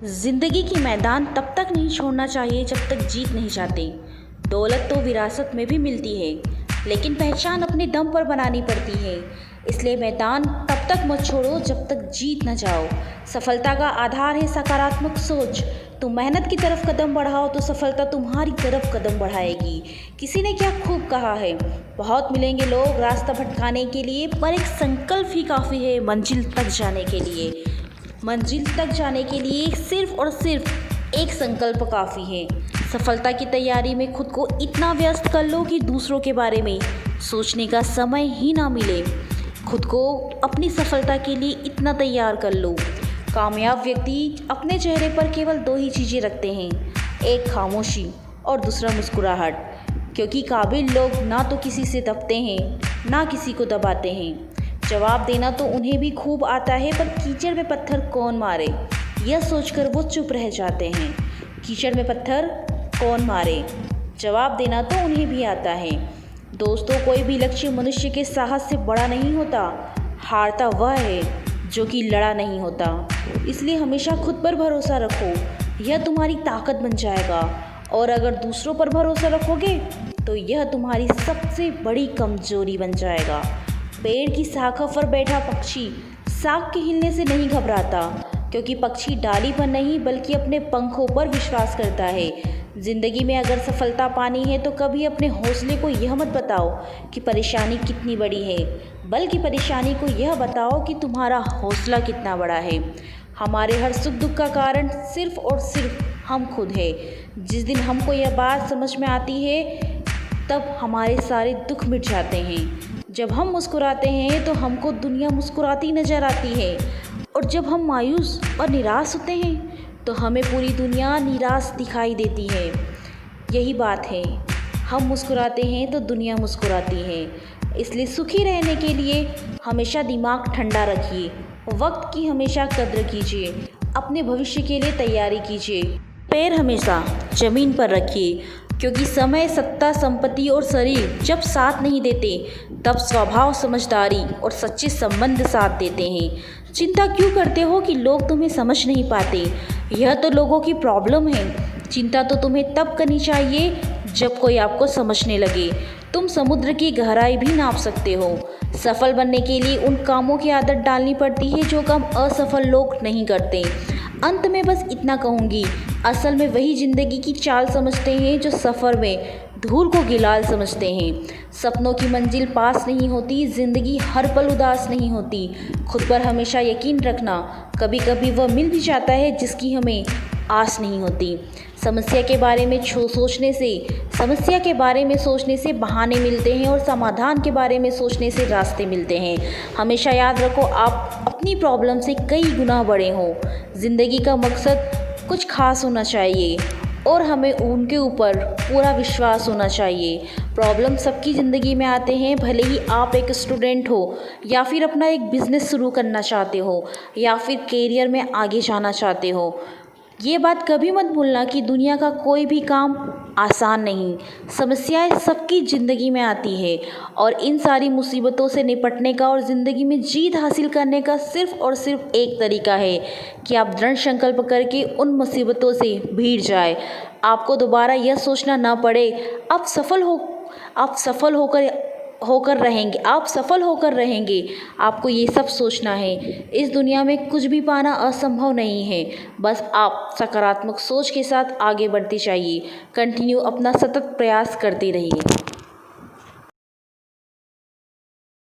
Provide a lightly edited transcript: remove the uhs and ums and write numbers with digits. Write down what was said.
जिंदगी की मैदान तब तक नहीं छोड़ना चाहिए जब तक जीत नहीं जाते। दौलत तो विरासत में भी मिलती है, लेकिन पहचान अपने दम पर बनानी पड़ती है। इसलिए मैदान तब तक मत छोड़ो जब तक जीत न जाओ। सफलता का आधार है सकारात्मक सोच। तुम मेहनत की तरफ कदम बढ़ाओ तो सफलता तुम्हारी तरफ कदम बढ़ाएगी। किसी ने क्या खूब कहा है, बहुत मिलेंगे लोग रास्ता भटकाने के लिए, पर एक संकल्प ही काफ़ी है मंजिल तक जाने के लिए। मंजिल तक जाने के लिए सिर्फ और सिर्फ एक संकल्प काफ़ी है। सफलता की तैयारी में खुद को इतना व्यस्त कर लो कि दूसरों के बारे में सोचने का समय ही ना मिले। खुद को अपनी सफलता के लिए इतना तैयार कर लो। कामयाब व्यक्ति अपने चेहरे पर केवल दो ही चीज़ें रखते हैं, एक खामोशी और दूसरा मुस्कुराहट। क्योंकि काबिल लोग ना तो किसी से दबते हैं ना किसी को दबाते हैं। जवाब देना तो उन्हें भी खूब आता है, पर कीचड़ में पत्थर कौन मारे यह सोचकर वो चुप रह जाते हैं। कीचड़ में पत्थर कौन मारे, जवाब देना तो उन्हें भी आता है। दोस्तों, कोई भी लक्ष्य मनुष्य के साहस से बड़ा नहीं होता। हारता वह है जो कि लड़ा नहीं होता। इसलिए हमेशा खुद पर भरोसा रखो, यह तुम्हारी ताकत बन जाएगा। और अगर दूसरों पर भरोसा रखोगे तो यह तुम्हारी सबसे बड़ी कमजोरी बन जाएगा। पेड़ की शाखा पर बैठा पक्षी शाख के हिलने से नहीं घबराता, क्योंकि पक्षी डाली पर नहीं बल्कि अपने पंखों पर विश्वास करता है। ज़िंदगी में अगर सफलता पानी है तो कभी अपने हौसले को यह मत बताओ कि परेशानी कितनी बड़ी है, बल्कि परेशानी को यह बताओ कि तुम्हारा हौसला कितना बड़ा है। हमारे हर सुख दुख का कारण सिर्फ और सिर्फ हम खुद है। जिस दिन हमको यह बात समझ में आती है तब हमारे सारे दुख मिट जाते हैं। जब हम मुस्कुराते हैं तो हमको दुनिया मुस्कुराती नज़र आती है, और जब हम मायूस और निराश होते हैं तो हमें पूरी दुनिया निराश दिखाई देती है। यही बात है, हम मुस्कुराते हैं तो दुनिया मुस्कुराती है। इसलिए सुखी रहने के लिए हमेशा दिमाग ठंडा रखिए, वक्त की हमेशा कद्र कीजिए, अपने भविष्य के लिए तैयारी कीजिए। पैर हमेशा ज़मीन पर रखिए, क्योंकि समय, सत्ता, संपत्ति और शरीर जब साथ नहीं देते तब स्वभाव, समझदारी और सच्चे संबंध साथ देते हैं। चिंता क्यों करते हो कि लोग तुम्हें समझ नहीं पाते? यह तो लोगों की प्रॉब्लम है। चिंता तो तुम्हें तब करनी चाहिए जब कोई आपको समझने लगे। तुम समुद्र की गहराई भी नाप सकते हो। सफल बनने के लिए उन कामों की आदत डालनी पड़ती है जो काम असफल लोग नहीं करते। अंत में बस इतना कहूँगी, असल में वही ज़िंदगी की चाल समझते हैं जो सफ़र में धूल को गिलाल समझते हैं। सपनों की मंजिल पास नहीं होती, ज़िंदगी हर पल उदास नहीं होती। खुद पर हमेशा यकीन रखना, कभी कभी वह मिल भी जाता है जिसकी हमें आस नहीं होती। समस्या के बारे में सोचने से बहाने मिलते हैं, और समाधान के बारे में सोचने से रास्ते मिलते हैं। हमेशा याद रखो, आप अपनी प्रॉब्लम से कई गुना बड़े हो। ज़िंदगी का मकसद कुछ खास होना चाहिए और हमें उनके ऊपर पूरा विश्वास होना चाहिए। प्रॉब्लम सबकी ज़िंदगी में आते हैं, भले ही आप एक स्टूडेंट हो या फिर अपना एक बिज़नेस शुरू करना चाहते हो या फिर करियर में आगे जाना चाहते हो। ये बात कभी मत भूलना कि दुनिया का कोई भी काम आसान नहीं। समस्याएं सबकी ज़िंदगी में आती है, और इन सारी मुसीबतों से निपटने का और ज़िंदगी में जीत हासिल करने का सिर्फ और सिर्फ एक तरीका है कि आप दृढ़ संकल्प करके उन मुसीबतों से भीड़ जाए। आपको दोबारा यह सोचना ना पड़े आप सफल होकर रहेंगे। आपको ये सब सोचना है। इस दुनिया में कुछ भी पाना असंभव नहीं है, बस आप सकारात्मक सोच के साथ आगे बढ़ते जाइए। कंटिन्यू अपना सतत प्रयास करते रहिए।